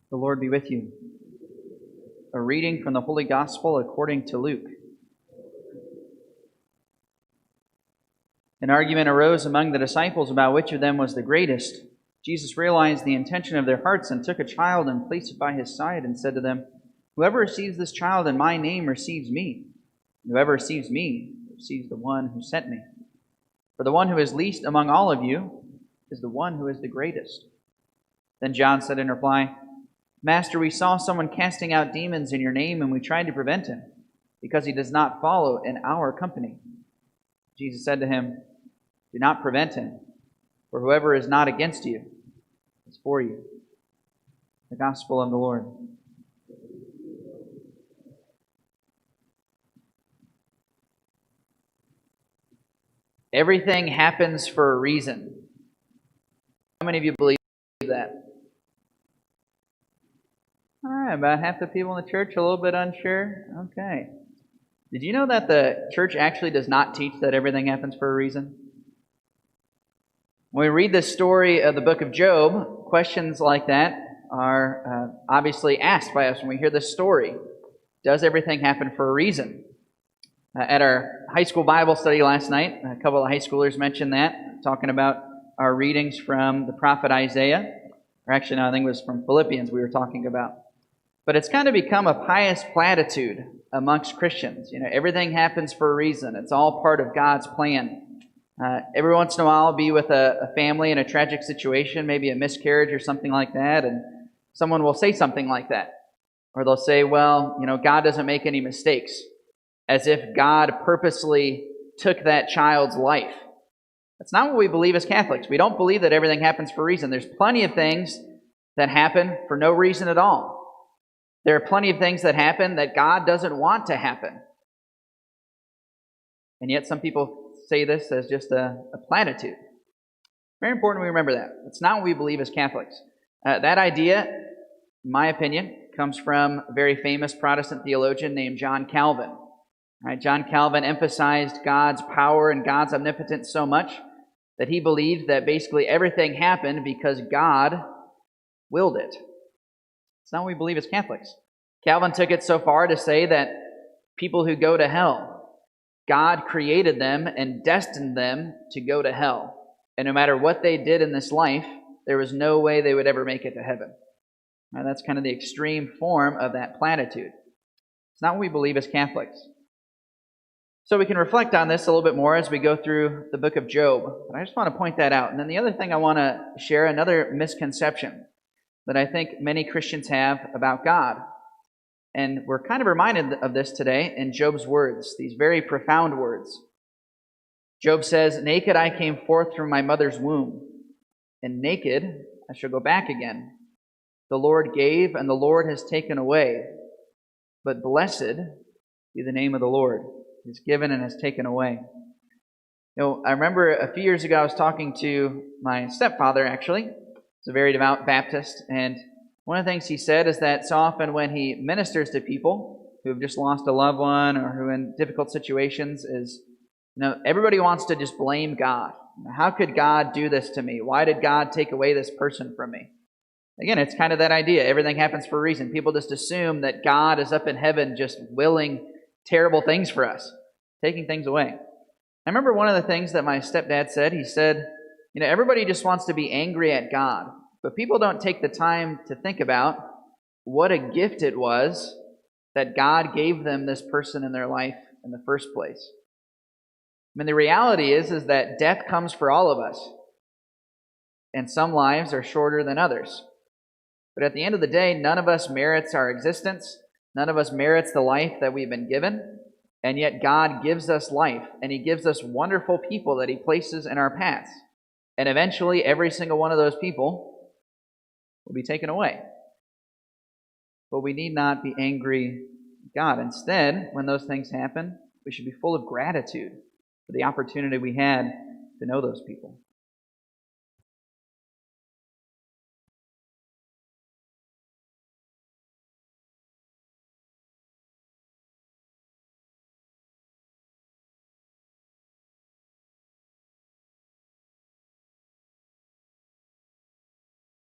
The Lord be with you. A reading from the Holy Gospel according to Luke. An argument arose among the disciples about which of them was the greatest. Jesus realized the intention of their hearts and took a child and placed it by his side and said to them, "Whoever receives this child in my name receives me. Whoever receives me receives the one who sent me. For the one who is least among all of you is the one who is the greatest." Then John said in reply, "Master, we saw someone casting out demons in your name, and we tried to prevent him, because he does not follow in our company." Jesus said to him, "Do not prevent him, for whoever is not against you is for you." The Gospel of the Lord. Everything happens for a reason. How many of you believe that? All right, about half the people in the church a little bit unsure. Okay. Did you know that the church actually does not teach that everything happens for a reason? When we read the story of the book of Job, questions like that are obviously asked by us when we hear this story. Does everything happen for a reason? At our high school Bible study last night, a couple of high schoolers mentioned that, talking about our readings from the prophet Isaiah. Or actually, no, I think it was from Philippians we were talking about. But it's kind of become a pious platitude amongst Christians. You know, everything happens for a reason. It's all part of God's plan. Every once in a while, I'll be with a family in a tragic situation, maybe a miscarriage or something like that, and someone will say something like that. Or they'll say, well, you know, God doesn't make any mistakes, as if God purposely took that child's life. That's not what we believe as Catholics. We don't believe that everything happens for a reason. There's plenty of things that happen for no reason at all. There are plenty of things that happen that God doesn't want to happen. And yet some people say this as just a platitude. Very important we remember that. It's not what we believe as Catholics. That idea, in my opinion, comes from a very famous Protestant theologian named John Calvin. Right, John Calvin emphasized God's power and God's omnipotence so much that he believed that basically everything happened because God willed it. It's not what we believe as Catholics. Calvin took it so far to say that people who go to hell, God created them and destined them to go to hell. And no matter what they did in this life, there was no way they would ever make it to heaven. Now, that's kind of the extreme form of that platitude. It's not what we believe as Catholics. So we can reflect on this a little bit more as we go through the book of Job. But I just want to point that out. And then the other thing I want to share, another misconception that I think many Christians have about God. And we're kind of reminded of this today in Job's words, these very profound words. Job says, "Naked I came forth from my mother's womb, and naked I shall go back again. The Lord gave, and the Lord has taken away. But blessed be the name of the Lord. He's given and has taken away." You know, I remember a few years ago I was talking to my stepfather, actually. He's a very devout Baptist, and one of the things he said is that so often when he ministers to people who have just lost a loved one or who are in difficult situations is, you know, everybody wants to just blame God. How could God do this to me? Why did God take away this person from me? Again, it's kind of that idea. Everything happens for a reason. People just assume that God is up in heaven just willing terrible things for us, taking things away. I remember one of the things that my stepdad said. He said, you know, everybody just wants to be angry at God, but people don't take the time to think about what a gift it was that God gave them this person in their life in the first place. I mean, the reality is that death comes for all of us, and some lives are shorter than others. But at the end of the day, none of us merits our existence. None of us merits the life that we've been given, and yet God gives us life, and He gives us wonderful people that He places in our paths. And eventually, every single one of those people will be taken away. But we need not be angry at God. Instead, when those things happen, we should be full of gratitude for the opportunity we had to know those people.